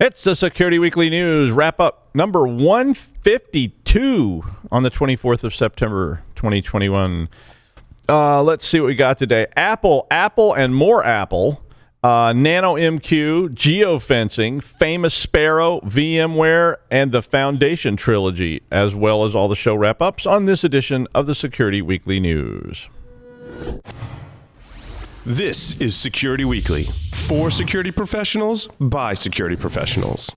It's the Security Weekly News wrap-up number 152 on the 24th of September, 2021. Let's see what we got today. Apple, and more Apple. NanoMQ, GeoFencing, FamousSparrow, VMWare, and the Foundation Trilogy, as well as all the show wrap-ups on this edition of the Security Weekly News. This is Security Weekly, for security professionals, by security professionals.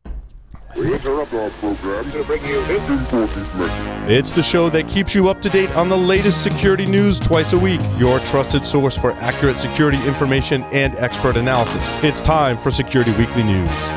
We interrupt our program to bring you this important message. It's the show that keeps you up to date on the latest security news twice a week, your trusted source for accurate security information and expert analysis. It's time for Security Weekly News.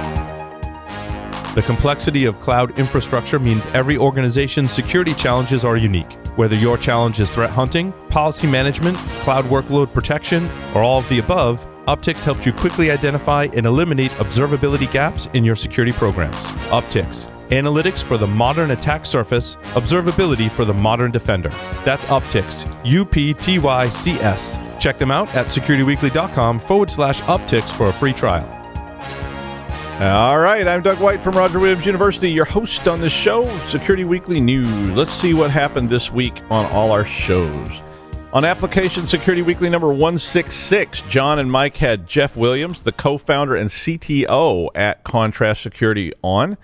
The complexity of cloud infrastructure means every organization's security challenges are unique. Whether your challenge is threat hunting, policy management, cloud workload protection, or all of the above, Uptycs helps you quickly identify and eliminate observability gaps in your security programs. Uptycs, analytics for the modern attack surface, observability for the modern defender. That's Uptycs, UPTYCS. Check them out at securityweekly.com/Uptycs for a free trial. All right, I'm Doug White from Roger Williams University, your host on the show, Security Weekly News. Let's see what happened this week on all our shows. On Application Security Weekly number 166, John and Mike had Jeff Williams, the co-founder and CTO at Contrast Security, on.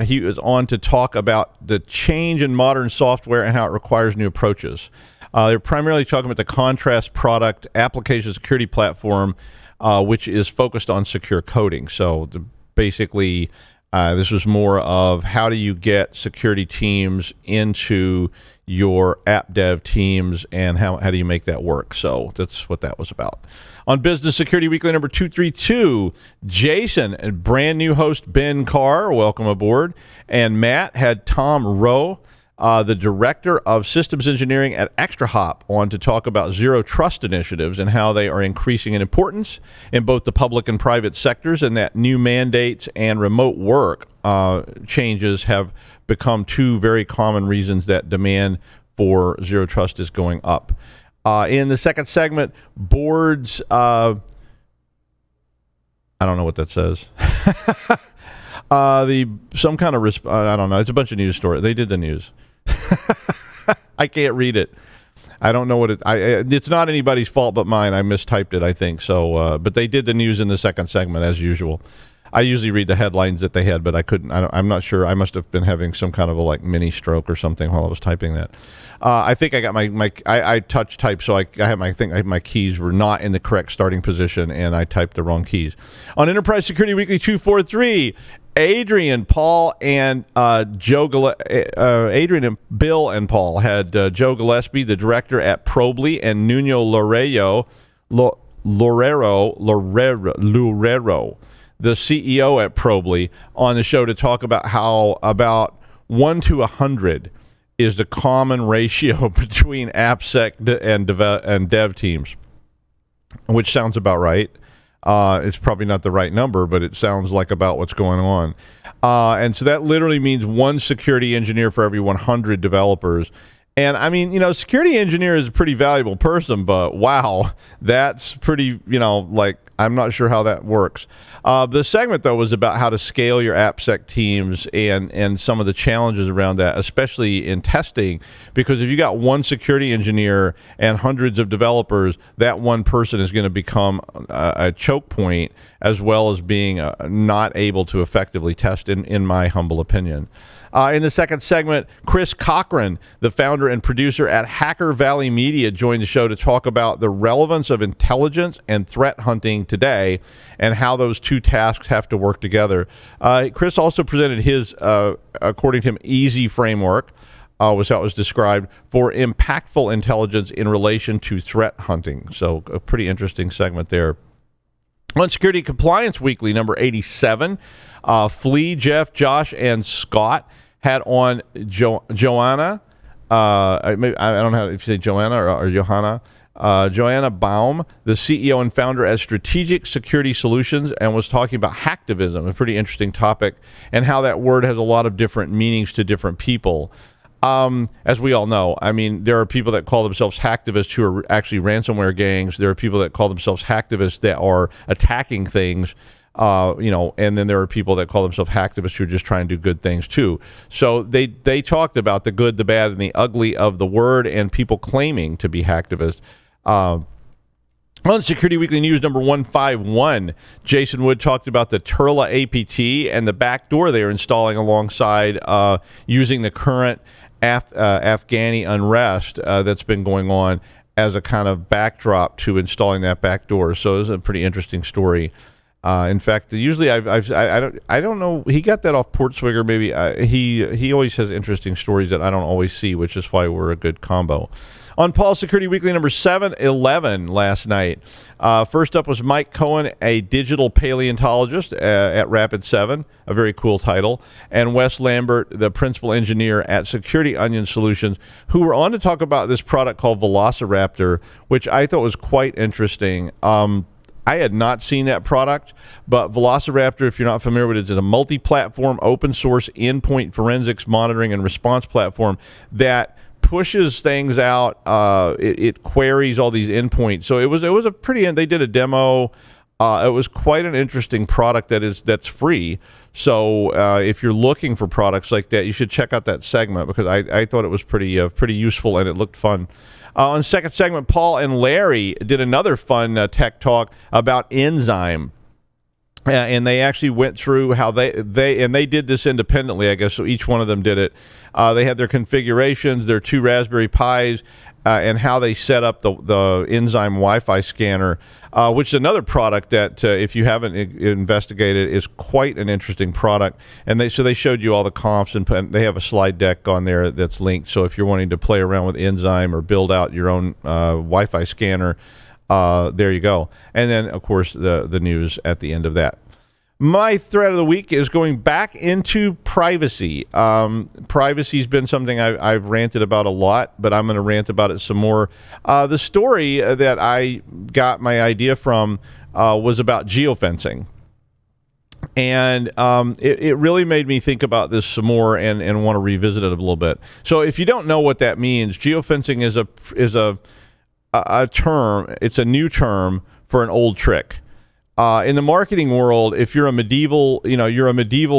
He was on to talk about the change in modern software and how it requires new approaches. They're primarily talking about the Contrast product application security platform, which is focused on secure coding. So basically, this was more of how do you get security teams into your app dev teams and how do you make that work. So that's what that was about. On Business Security Weekly number 232, Jason and brand new host Ben Carr, welcome aboard, and Matt had Tom Rowe, the director of systems engineering at ExtraHop, on to talk about zero trust initiatives and how they are increasing in importance in both the public and private sectors, and that new mandates and remote work changes have become two very common reasons that demand for zero trust is going up. In the second segment, boards, I don't know what that says. Some kind of I don't know. It's a bunch of news stories. They did the news. I can't read it. I don't know what it's not anybody's fault but mine. I mistyped it, I think. So, but they did the news in the second segment as usual. I usually read the headlines that they had, but I couldn't. I'm not sure. I must have been having some kind of a mini stroke or something while I was typing that. I think I got I touch type, so I have my keys were not in the correct starting position, and I typed the wrong keys. On Enterprise Security Weekly 243. Adrian, Paul, and Adrian and Bill and Paul had Joe Gillespie, the director at Probly, and Nuno Loureiro, the CEO at Probly, on the show to talk about how about 1 to 100 is the common ratio between AppSec and dev teams, which sounds about right. It's probably not the right number, but it sounds like about what's going on. And so that literally means one security engineer for every 100 developers. And I mean, security engineer is a pretty valuable person, but wow, that's pretty, I'm not sure how that works. The segment, though, was about how to scale your AppSec teams and some of the challenges around that, especially in testing, because if you got one security engineer and hundreds of developers, that one person is going to become a choke point, as well as being not able to effectively test, in my humble opinion. In the second segment, Chris Cochran, the founder and producer at Hacker Valley Media, joined the show to talk about the relevance of intelligence and threat hunting today and how those two tasks have to work together. Chris also presented his, according to him, EASY framework, was how it was described, for impactful intelligence in relation to threat hunting. So a pretty interesting segment there. On Security Compliance Weekly, number 87, Flea, Jeff, Josh, and Scott had on Joanna. I don't know if you say Joanna or Johanna. Joanna Baum, the CEO and founder at Strategic Security Solutions, and was talking about hacktivism, a pretty interesting topic, and how that word has a lot of different meanings to different people. As we all know, I mean, there are people that call themselves hacktivists who are actually ransomware gangs. There are people that call themselves hacktivists that are attacking things. And then there are people that call themselves hacktivists who are just trying to do good things too. So they talked about the good, the bad, and the ugly of the word, and people claiming to be hacktivists. On Security Weekly News number 151, Jason Wood talked about the Turla APT and the backdoor they are installing alongside using the current Afghani unrest that's been going on as a kind of backdrop to installing that backdoor. So it was a pretty interesting story. In fact, usually I don't know. He got that off Portswigger. Maybe he always has interesting stories that I don't always see, which is why we're a good combo. On Paul's Security Weekly number 711 last night. First up was Mike Cohen, a digital paleontologist at Rapid7, a very cool title, and Wes Lambert, the principal engineer at Security Onion Solutions, who were on to talk about this product called Velociraptor, which I thought was quite interesting. I had not seen that product, but Velociraptor, if you're not familiar with it, is a multi-platform, open-source endpoint forensics monitoring and response platform that pushes things out. It queries all these endpoints. So it was a pretty. They did a demo. It was quite an interesting product that's free. So if you're looking for products like that, you should check out that segment because I thought it was pretty useful and it looked fun. On the second segment, Paul and Larry did another fun tech talk about Enzyme. And they actually went through how they did this independently, I guess. So each one of them did it. They had their configurations, their 2 Raspberry Pis, and how they set up the Enzyme Wi-Fi scanner, which is another product that, if you haven't investigated, is quite an interesting product. And they showed you all the comps, and they have a slide deck on there that's linked. So if you're wanting to play around with Enzyme or build out your own Wi-Fi scanner, there you go. And then, of course, the news at the end of that. My thread of the week is going back into privacy. Privacy's been something I've ranted about a lot, but I'm going to rant about it some more. The story that I got my idea from was about geofencing. And it really made me think about this some more and want to revisit it a little bit. So if you don't know what that means, geofencing is a term. It's a new term for an old trick. In the marketing world, if you're a medieval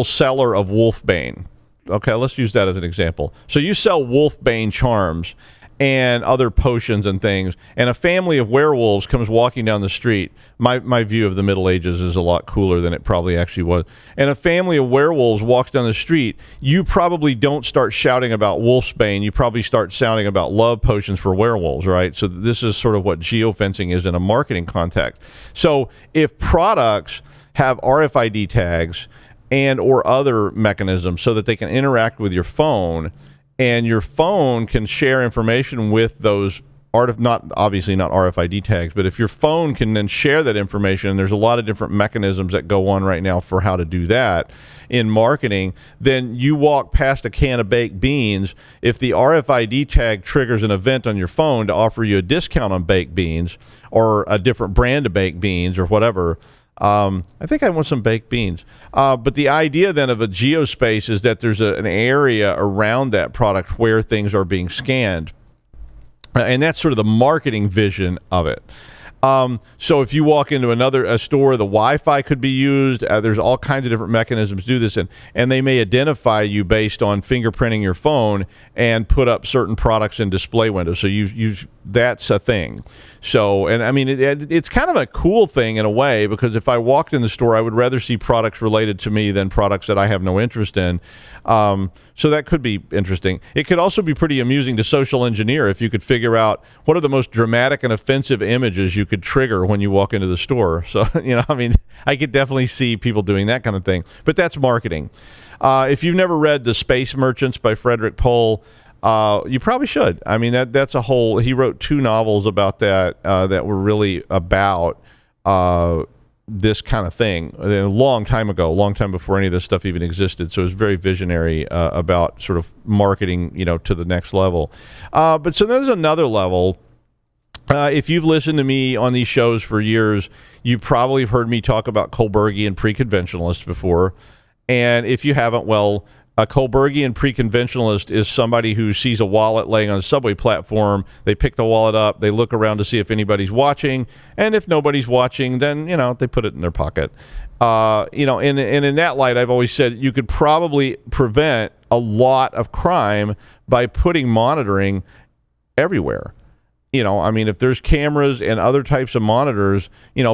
seller of wolfbane. Okay, let's use that as an example. So you sell wolfbane charms and other potions and things, and a family of werewolves comes walking down the street. My view of the Middle Ages is a lot cooler than it probably actually was. And a family of werewolves walks down the street. You probably don't start shouting about wolfsbane. You probably start shouting about love potions for werewolves, right? So this is sort of what geofencing is in a marketing context. So if products have RFID tags and or other mechanisms so that they can interact with your phone, and your phone can share information with those not RFID tags, but if your phone can then share that information, and there's a lot of different mechanisms that go on right now for how to do that in marketing, then you walk past a can of baked beans. If the RFID tag triggers an event on your phone to offer you a discount on baked beans or a different brand of baked beans or whatever, I think I want some baked beans. But the idea then of a geospace is that there's an area around that product where things are being scanned. And that's sort of the marketing vision of it. So if you walk into a store, the Wi-Fi could be used. There's all kinds of different mechanisms to do this, and they may identify you based on fingerprinting your phone and put up certain products in display windows. So that's a thing. So, and I mean, it's kind of a cool thing in a way, because if I walked in the store, I would rather see products related to me than products that I have no interest in. So that could be interesting. It could also be pretty amusing to social engineer if you could figure out what are the most dramatic and offensive images you could trigger when you walk into the store. So, I mean, I could definitely see people doing that kind of thing. But that's marketing. If you've never read The Space Merchants by Frederick Pohl, you probably should. I mean, that's a whole. He wrote 2 novels about that that were really about this kind of thing a long time ago, a long time before any of this stuff even existed. So it was very visionary about sort of marketing, to the next level. But so there's another level. If you've listened to me on these shows for years, you probably have heard me talk about Kohlbergian pre-conventionalists before. And if you haven't, well, a Kohlbergian pre-conventionalist is somebody who sees a wallet laying on a subway platform. They pick the wallet up. They look around to see if anybody's watching. And if nobody's watching, then, they put it in their pocket. And in that light, I've always said you could probably prevent a lot of crime by putting monitoring everywhere. If there's cameras and other types of monitors,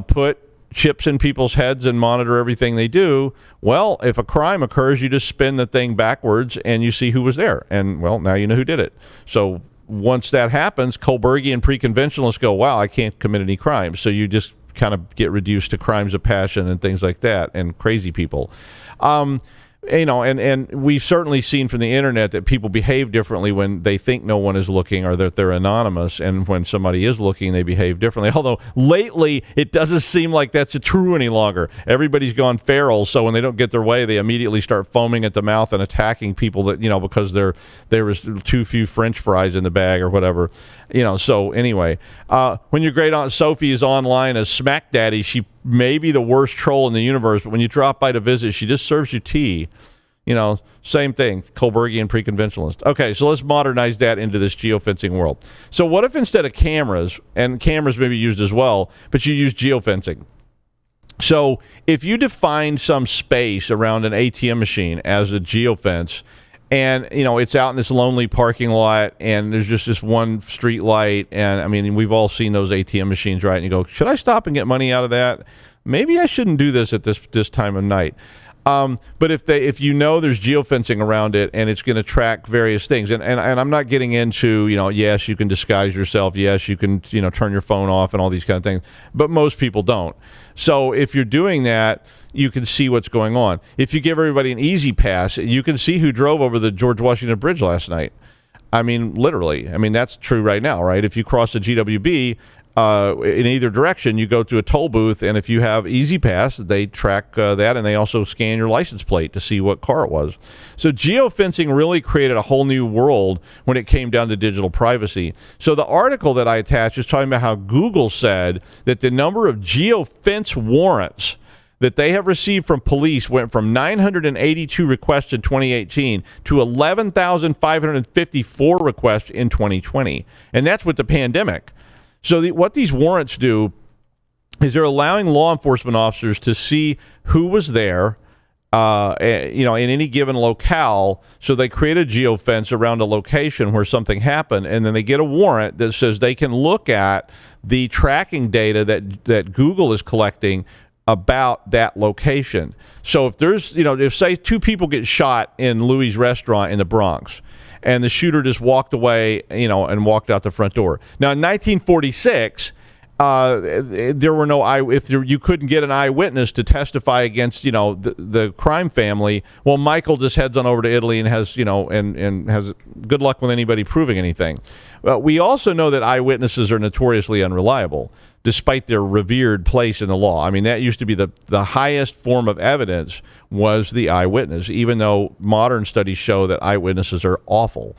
put chips in people's heads and monitor everything they do. Well, if a crime occurs, you just spin the thing backwards and you see who was there. And, well, now you know who did it. So once that happens, Kohlbergian pre-conventionalists go, wow, I can't commit any crimes. So you just kind of get reduced to crimes of passion and things like that, and crazy people. And we've certainly seen from the internet that people behave differently when they think no one is looking or that they're anonymous, and when somebody is looking, they behave differently. Although lately, it doesn't seem like that's true any longer. Everybody's gone feral, so when they don't get their way, they immediately start foaming at the mouth and attacking people that, because there was too few French fries in the bag or whatever. So anyway, when your great aunt Sophie is online as Smack Daddy, she may be the worst troll in the universe, but when you drop by to visit, she just serves you tea. Same thing, Kohlbergian pre-conventionalist. Okay, so let's modernize that into this geofencing world. So what if instead of cameras, and cameras may be used as well, but you use geofencing? So if you define some space around an ATM machine as a geofence, and it's out in this lonely parking lot, and there's just this one street light, and we've all seen those ATM machines, right? And you go, should I stop and get money out of that? Maybe I shouldn't do this at this time of night. But if there's geofencing around it, and it's going to track various things, and I'm not getting into, yes, you can disguise yourself, yes, you can, turn your phone off and all these kind of things, but most people don't. So if you're doing that, you can see what's going on. If you give everybody an easy pass, you can see who drove over the George Washington Bridge last night. Literally. That's true right now, right? If you cross the GWB, in either direction, you go to a toll booth, and if you have Easy Pass, they track that, and they also scan your license plate to see what car it was. So geofencing really created a whole new world when it came down to digital privacy. So the article that I attached is talking about how Google said that the number of geofence warrants that they have received from police went from 982 requests in 2018 to 11,554 requests in 2020. And that's with the pandemic. So what these warrants do is they're allowing law enforcement officers to see who was there, in any given locale. So they create a geofence around a location where something happened, and then they get a warrant that says they can look at the tracking data that Google is collecting about that location. So if there's, if say two people get shot in Louis' restaurant in the Bronx, and the shooter just walked away, and walked out the front door. Now, in 1946, there were no you couldn't get an eyewitness to testify against, the crime family. Well, Michael just heads on over to Italy and has, and has good luck with anybody proving anything. We also know that eyewitnesses are notoriously unreliable, despite their revered place in the law. That used to be the highest form of evidence was the eyewitness, even though modern studies show that eyewitnesses are awful.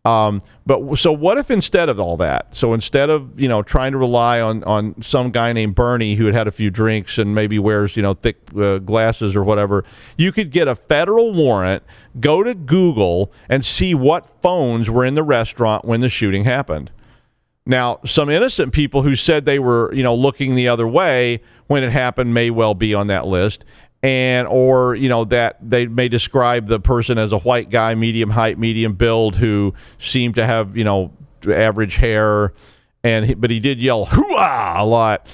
So what if instead of all that, so instead of, trying to rely on some guy named Bernie who had a few drinks and maybe wears, thick glasses or whatever, you could get a federal warrant, go to Google, and see what phones were in the restaurant when the shooting happened. Now, some innocent people who said they were, looking the other way when it happened may well be on that list. Or that they may describe the person as a white guy, medium height, medium build, who seemed to have, average hair, but he did yell "hooah" a lot.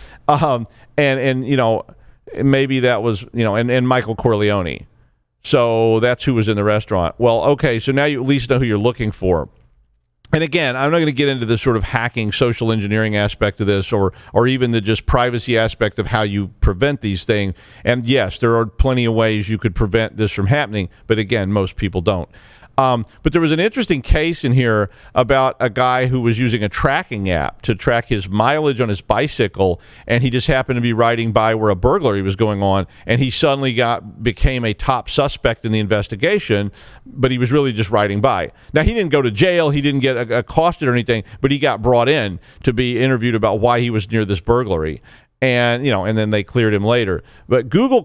Maybe that was, and Michael Corleone. So that's who was in the restaurant. Well, okay, so now you at least know who you're looking for. And again, I'm not going to get into this sort of hacking, social engineering aspect of this, or even the just privacy aspect of how you prevent these things. And yes, there are plenty of ways you could prevent this from happening, but again, most people don't. But there was an interesting case in here about a guy who was using a tracking app to track his mileage on his bicycle, and he just happened to be riding by where a burglary was going on, and he suddenly became a top suspect in the investigation, but he was really just riding by. Now, he didn't go to jail, he didn't get accosted or anything, but he got brought in to be interviewed about why he was near this burglary. And and then they cleared him later. But Google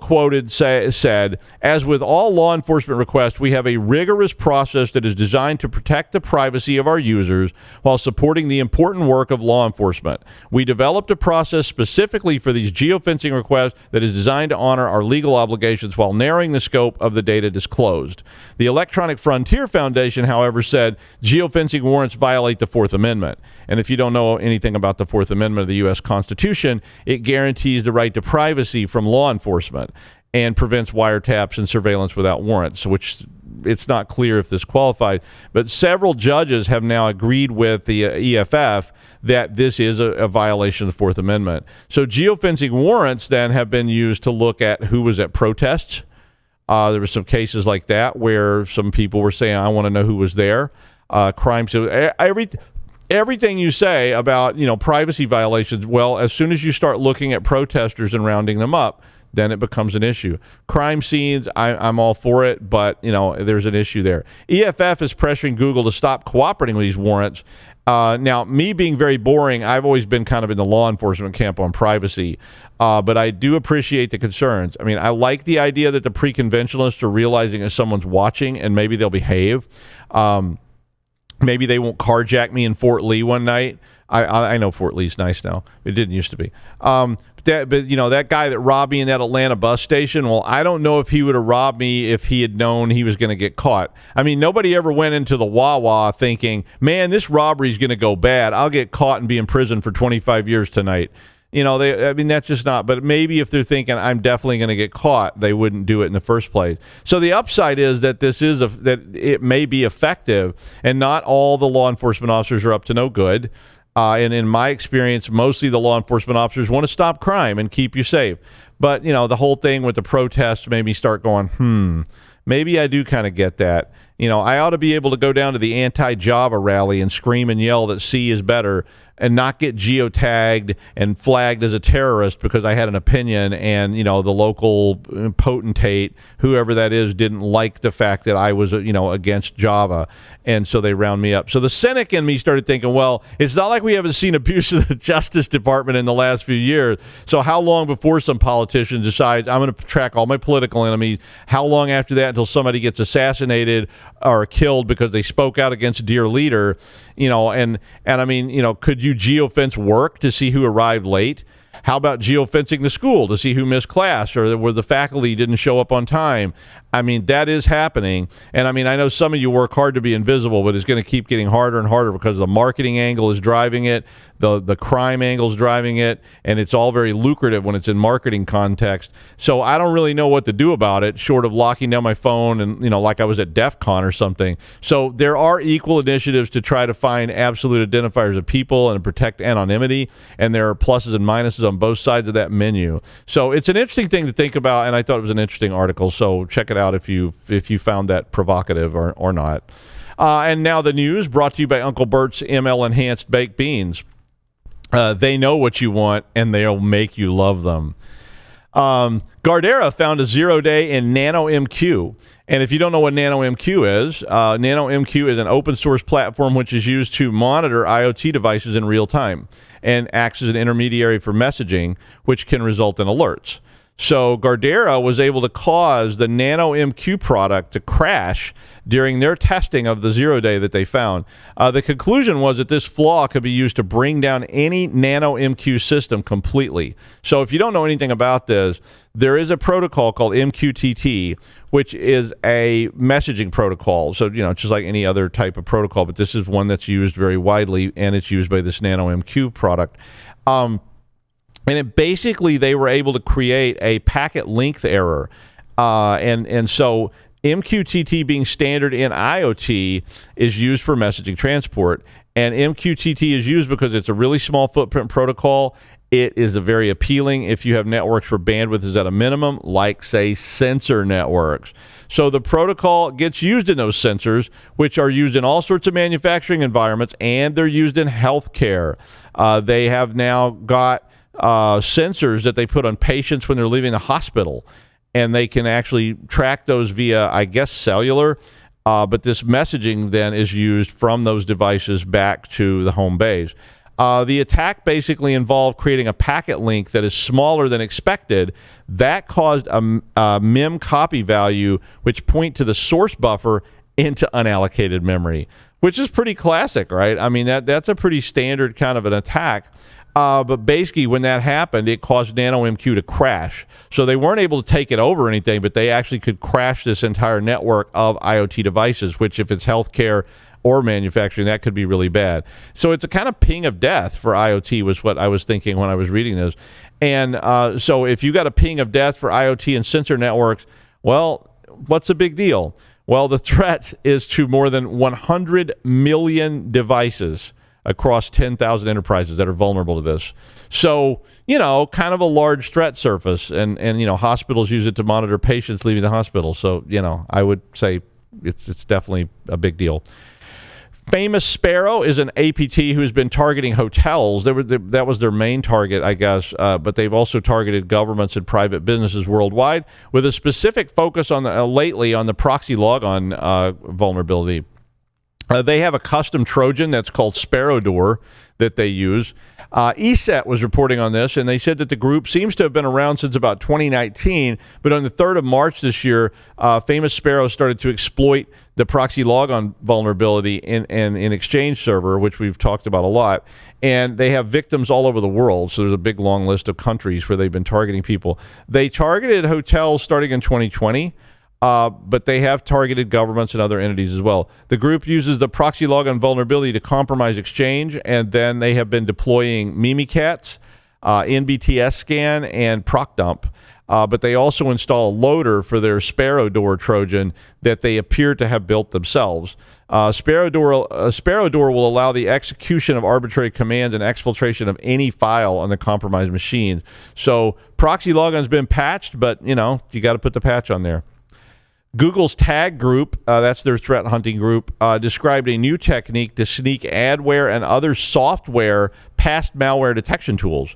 said, as with all law enforcement requests, we have a rigorous process that is designed to protect the privacy of our users while supporting the important work of law enforcement. We developed a process specifically for these geofencing requests that is designed to honor our legal obligations while narrowing the scope of the data disclosed. The Electronic Frontier Foundation, however, said geofencing warrants violate the Fourth Amendment. And if you don't know anything about the Fourth Amendment of the U.S. Constitution, it guarantees the right to privacy from law enforcement and prevents wiretaps and surveillance without warrants, which it's not clear if this qualifies. But several judges have now agreed with the EFF that this is a violation of the Fourth Amendment. So geofencing warrants then have been used to look at who was at protests. There were some cases like that where some people were saying, I want to know who was there. Crimes, everything you say about, privacy violations, well, as soon as you start looking at protesters and rounding them up, then it becomes an issue. Crime scenes, I'm all for it, but, there's an issue there. EFF is pressuring Google to stop cooperating with these warrants. Now, me being very boring, I've always been kind of in the law enforcement camp on privacy, but I do appreciate the concerns. I mean, I like the idea that the pre-conventionalists are realizing that someone's watching and maybe they'll behave. Maybe they won't carjack me in Fort Lee one night. I know Fort Lee's nice now. It didn't used to be. But that guy that robbed me in that Atlanta bus station, well, I don't know if he would have robbed me if he had known he was going to get caught. I mean, nobody ever went into the Wawa thinking, man, this robbery is going to go bad. I'll get caught and be in prison for 25 years tonight. That's just not. But maybe if they're thinking I'm definitely going to get caught, they wouldn't do it in the first place. So the upside is that that it may be effective, and not all the law enforcement officers are up to no good. And in my experience, mostly the law enforcement officers want to stop crime and keep you safe. But the whole thing with the protests made me start going, maybe I do kind of get that. I ought to be able to go down to the anti-Java rally and scream and yell that C is better, and not get geotagged and flagged as a terrorist because I had an opinion, and the local potentate, whoever that is, didn't like the fact that I was against Java, and so they round me up. So the cynic in me started thinking, well, it's not like we haven't seen abuse of the Justice Department in the last few years. So how long before some politician decides I'm going to track all my political enemies? How long after that until somebody gets assassinated or killed because they spoke out against a dear leader? And I mean, could you geofence work to see who arrived late? How about geofencing the school to see who missed class or where the faculty didn't show up on time? I mean, that is happening. And I mean, I know some of you work hard to be invisible, but it's going to keep getting harder and harder because the marketing angle is driving it, the crime angle is driving it, and it's all very lucrative when it's in marketing context. So I don't really know what to do about it, short of locking down my phone and, like I was at DEF CON or something. So there are equal initiatives to try to find absolute identifiers of people and protect anonymity, and there are pluses and minuses on both sides of that menu. So it's an interesting thing to think about, and I thought it was an interesting article. So check it out if you found that provocative or not. And now the news brought to you by Uncle Bert's ML Enhanced Baked Beans. They know what you want, and they'll make you love them. Gardera found a 0-day in NanoMQ. And if you don't know what NanoMQ is, NanoMQ is an open source platform which is used to monitor IoT devices in real time and acts as an intermediary for messaging, which can result in alerts. So Gardera was able to cause the NanoMQ product to crash during their testing of the 0-day that they found. The conclusion was that this flaw could be used to bring down any NanoMQ system completely. So if you don't know anything about this, there is a protocol called MQTT, which is a messaging protocol. So, just like any other type of protocol, but this is one that's used very widely, and it's used by this NanoMQ product. And it basically, they were able to create a packet length error. And so MQTT being standard in IoT is used for messaging transport. And MQTT is used because it's a really small footprint protocol. It is a very appealing if you have networks where bandwidth is at a minimum, like, say, sensor networks. So the protocol gets used in those sensors, which are used in all sorts of manufacturing environments, and they're used in healthcare. They have now got sensors that they put on patients when they're leaving the hospital, and they can actually track those via, I guess, cellular. But this messaging then is used from those devices back to the home base. The attack basically involved creating a packet link that is smaller than expected. That caused a mem copy value, which point to the source buffer, into unallocated memory, which is pretty classic, right? I mean, that's a pretty standard kind of an attack. But basically, when that happened, it caused NanoMQ to crash. So they weren't able to take it over or anything, but they actually could crash this entire network of IoT devices, which if it's healthcare or manufacturing, that could be really bad. So it's a kind of ping of death for IoT was what I was thinking when I was reading this. And so if you got a ping of death for IoT and sensor networks, well, what's the big deal? Well, the threat is to more than 100 million devices across 10,000 enterprises that are vulnerable to this. So, kind of a large threat surface. And hospitals use it to monitor patients leaving the hospital. So, I would say it's definitely a big deal. FamousSparrow is an APT who's been targeting hotels. That was their main target, I guess, but they've also targeted governments and private businesses worldwide with a specific focus on lately on the proxy logon vulnerability. They have a custom Trojan that's called Sparrow Door that they use. ESET was reporting on this, and they said that the group seems to have been around since about 2019, but on the 3rd of March this year, FamousSparrow started to exploit the proxy logon vulnerability in Exchange Server, which we've talked about a lot, and they have victims all over the world, so there's a big long list of countries where they've been targeting people. They targeted hotels starting in 2020, but they have targeted governments and other entities as well. The group uses the proxy logon vulnerability to compromise Exchange, and then they have been deploying Mimikatz, NBTS scan, and ProcDump. But they also install a loader for their Sparrow Door Trojan that they appear to have built themselves. Sparrow Door will allow the execution of arbitrary commands and exfiltration of any file on the compromised machine. So proxy logon's been patched, but you got to put the patch on there. Google's Tag Group, that's their threat hunting group, described a new technique to sneak adware and other software past malware detection tools.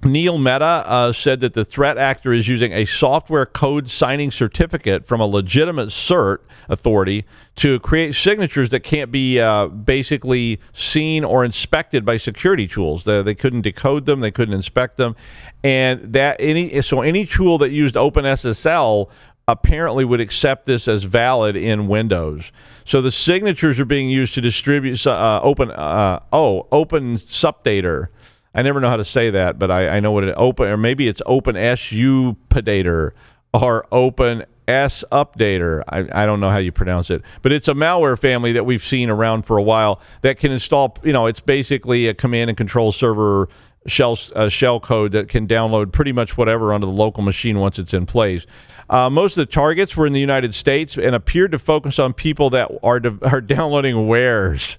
Neil Mehta said that the threat actor is using a software code signing certificate from a legitimate cert authority to create signatures that can't be basically seen or inspected by security tools. They couldn't decode them, they couldn't inspect them, and any tool that used OpenSSL apparently would accept this as valid in Windows. So the signatures are being used to distribute Open Supdater. I never know how to say that, but I know what it open, or maybe it's Open Supdater or Open Updater. I don't know how you pronounce it, but it's a malware family that we've seen around for a while that can install. It's basically a command and control server shell code that can download pretty much whatever onto the local machine once it's in place. Most of the targets were in the United States and appeared to focus on people that are downloading wares.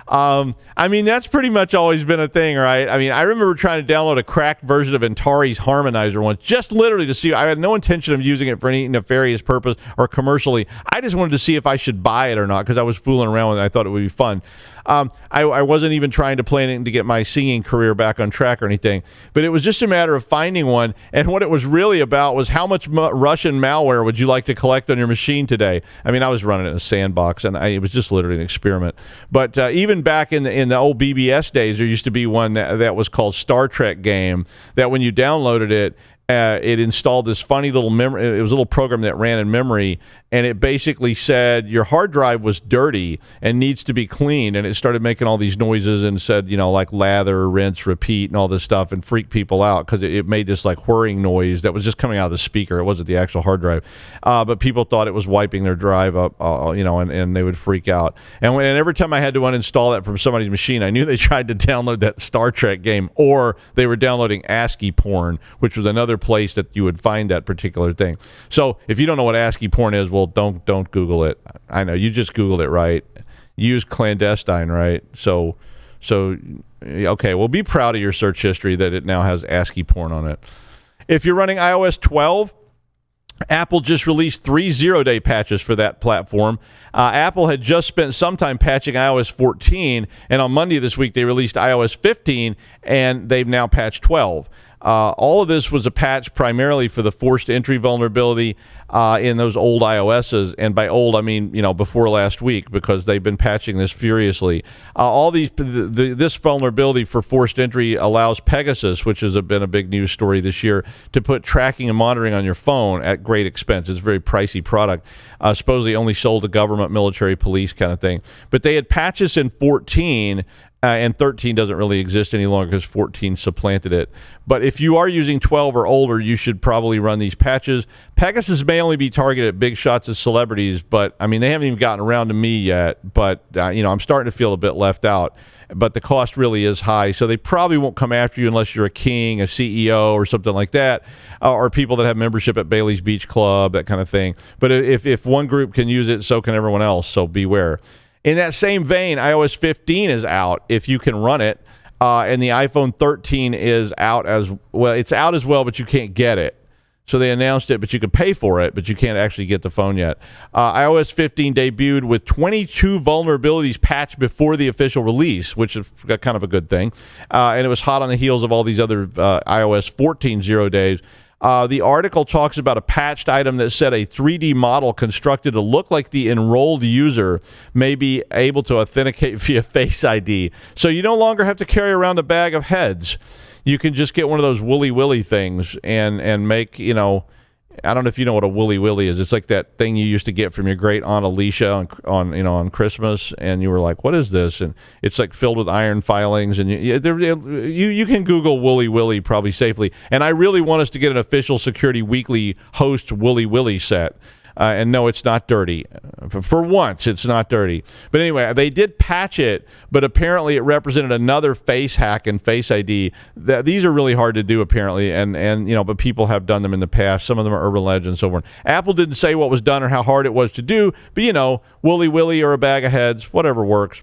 That's pretty much always been a thing, right? I remember trying to download a cracked version of Atari's Harmonizer once, just literally to see. I had no intention of using it for any nefarious purpose or commercially. I just wanted to see if I should buy it or not because I was fooling around with it. I thought it would be fun. I wasn't even trying to plan it to get my singing career back on track or anything, but it was just a matter of finding one. And what it was really about was how much Russian malware would you like to collect on your machine today? I was running it in a sandbox, and it was just literally an experiment. But even back in the old BBS days, there used to be one that was called Star Trek Game that when you downloaded it, it installed this funny little memory. It was a little program that ran in memory, and it basically said your hard drive was dirty and needs to be cleaned, and it started making all these noises and said, like lather, rinse, repeat, and all this stuff, and freak people out because it made this like whirring noise that was just coming out of the speaker. It wasn't the actual hard drive, but people thought it was wiping their drive up, and they would freak out. And every time I had to uninstall that from somebody's machine, I knew they tried to download that Star Trek game, or they were downloading ASCII porn, which was another place that you would find that particular thing. So if you don't know what ASCII porn is, well, don't Google it. I know you just Googled it, right? Use clandestine, right? So okay, well, be proud of your search history that it now has ASCII porn on it. If you're running iOS 12, Apple just released 3 0-day patches for that platform. Apple had just spent some time patching iOS 14, and on Monday this week they released iOS 15, and they've now patched 12. All of this was a patch primarily for the forced entry vulnerability in those old iOSs, and by old I mean before last week, because they've been patching this furiously. This vulnerability for forced entry allows Pegasus, which has been a big news story this year, to put tracking and monitoring on your phone at great expense. It's a very pricey product, supposedly only sold to government, military, police kind of thing. But they had patches in 14. And 13 doesn't really exist any longer because 14 supplanted it. But if you are using 12 or older, you should probably run these patches. Pegasus may only be targeted at big shots as celebrities, but I mean, they haven't even gotten around to me yet. But I'm starting to feel a bit left out. But the cost really is high, so they probably won't come after you unless you're a king, a CEO, or something like that, or people that have membership at Bailey's Beach Club, that kind of thing. But if one group can use it, so can everyone else. So beware. In that same vein, iOS 15 is out if you can run it, and the iPhone 13 is out as well. It's out as well, but you can't get it. So they announced it, but you can pay for it, but you can't actually get the phone yet. iOS 15 debuted with 22 vulnerabilities patched before the official release, which is kind of a good thing. And it was hot on the heels of all these other iOS 14 0 days. The article talks about a patched item that said a 3D model constructed to look like the enrolled user may be able to authenticate via Face ID. So you no longer have to carry around a bag of heads. You can just get one of those Woolly Willy things and make, I don't know if you know what a Woolly Willy is. It's like that thing you used to get from your great Aunt Alicia on Christmas, and you were like, "What is this?" And it's like filled with iron filings, and you can Google Woolly Willy probably safely. And I really want us to get an official Security Weekly host Woolly Willy set. And no, it's not dirty. For once, it's not dirty. But anyway, they did patch it, but apparently it represented another face hack and Face ID. These are really hard to do, apparently, and but people have done them in the past. Some of them are urban legends and so forth. Apple didn't say what was done or how hard it was to do, but Woolly Willy or a bag of heads, whatever works.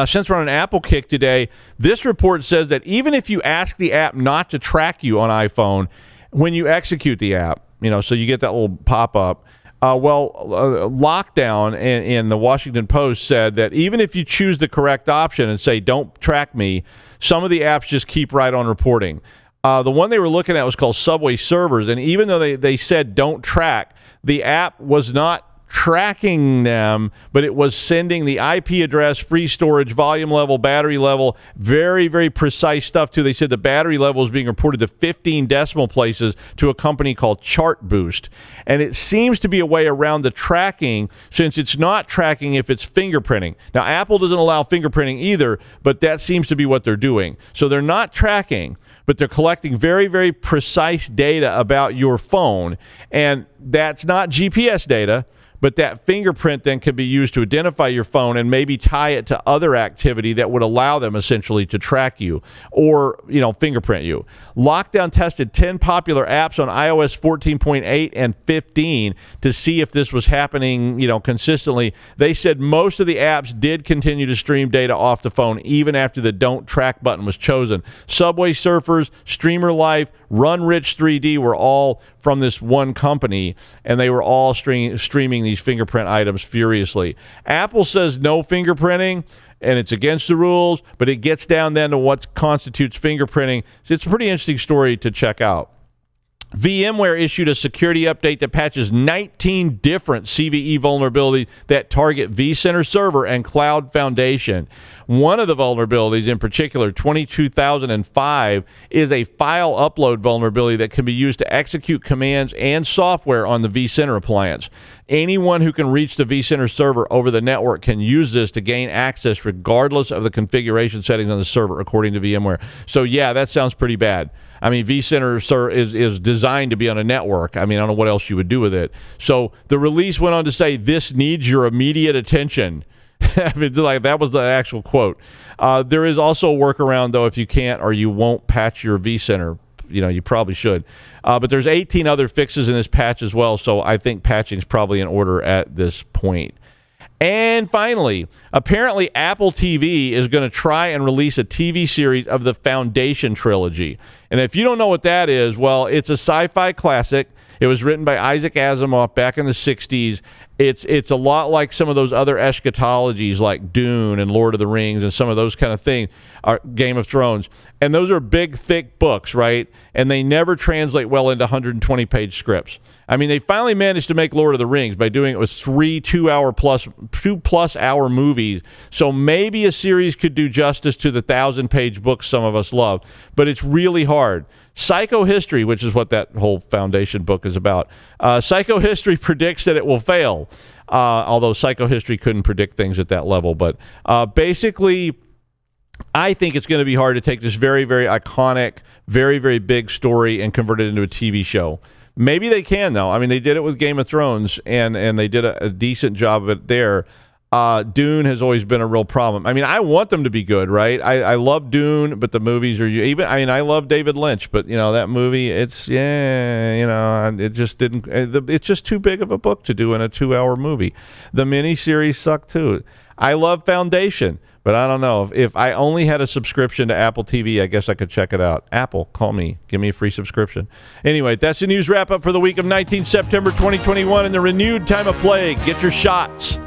Since we're on an Apple kick today, this report says that even if you ask the app not to track you on iPhone, when you execute the app, so you get that little pop-up. Lockdown in the Washington Post said that even if you choose the correct option and say, don't track me, some of the apps just keep right on reporting. The one they were looking at was called Subway Servers, and even though they said don't track, the app was not tracking them, but it was sending the IP address, free storage, volume level, battery level, very, very precise stuff too. They said the battery level is being reported to 15 decimal places to a company called Chartboost. And it seems to be a way around the tracking, since it's not tracking if it's fingerprinting. Now, Apple doesn't allow fingerprinting either, but that seems to be what they're doing. So they're not tracking, but they're collecting very, very precise data about your phone. And that's not GPS data, but that fingerprint then can be used to identify your phone and maybe tie it to other activity that would allow them essentially to track you or, fingerprint you. Lockdown tested 10 popular apps on iOS 14.8 and 15 to see if this was happening, consistently. They said most of the apps did continue to stream data off the phone even after the don't track button was chosen. Subway Surfers, Streamer Life, Run Rich 3D were all from this one company, and they were all streaming these fingerprint items furiously. Apple says no fingerprinting, and it's against the rules, but it gets down then to what constitutes fingerprinting. So it's a pretty interesting story to check out. VMware issued a security update that patches 19 different CVE vulnerabilities that target vCenter Server and Cloud Foundation. One of the vulnerabilities in particular, 22005, is a file upload vulnerability that can be used to execute commands and software on the vCenter appliance. Anyone who can reach the vCenter server over the network can use this to gain access regardless of the configuration settings on the server, according to VMware. So yeah, that sounds pretty bad. I mean, vCenter is designed to be on a network. I mean, I don't know what else you would do with it. So the release went on to say, this needs your immediate attention. I mean, like, that was the actual quote. There is also a workaround, though, if you can't or you won't patch your vCenter. You probably should. But there's 18 other fixes in this patch as well, so I think patching is probably in order at this point. And finally, apparently Apple TV is going to try and release a TV series of the Foundation Trilogy. And if you don't know what that is, well, it's a sci-fi classic. It was written by Isaac Asimov back in the 60s. It's a lot like some of those other eschatologies like Dune and Lord of the Rings and some of those kind of things, Game of Thrones. And those are big, thick books, right? And they never translate well into 120-page scripts. I mean, they finally managed to make Lord of the Rings by doing it with 2 plus hour movies. So maybe a series could do justice to the 1,000-page books some of us love. But it's really hard. Psychohistory, which is what that whole Foundation book is about, Psychohistory predicts that it will fail, although Psychohistory couldn't predict things at that level. But basically, I think it's going to be hard to take this very, very iconic, very, very big story and convert it into a TV show. Maybe they can, though. I mean, they did it with Game of Thrones, and they did a decent job of it there. Dune has always been a real problem. I mean, I want them to be good, right? I love Dune, but the movies are even. I mean, I love David Lynch, but that movie, it just didn't. It's just too big of a book to do in a 2-hour movie. The miniseries sucked too. I love Foundation, but I don't know if I only had a subscription to Apple TV, I guess I could check it out. Apple, call me, give me a free subscription. Anyway, that's the news wrap up for the week of 19 September 2021 in the renewed time of plague. Get your shots.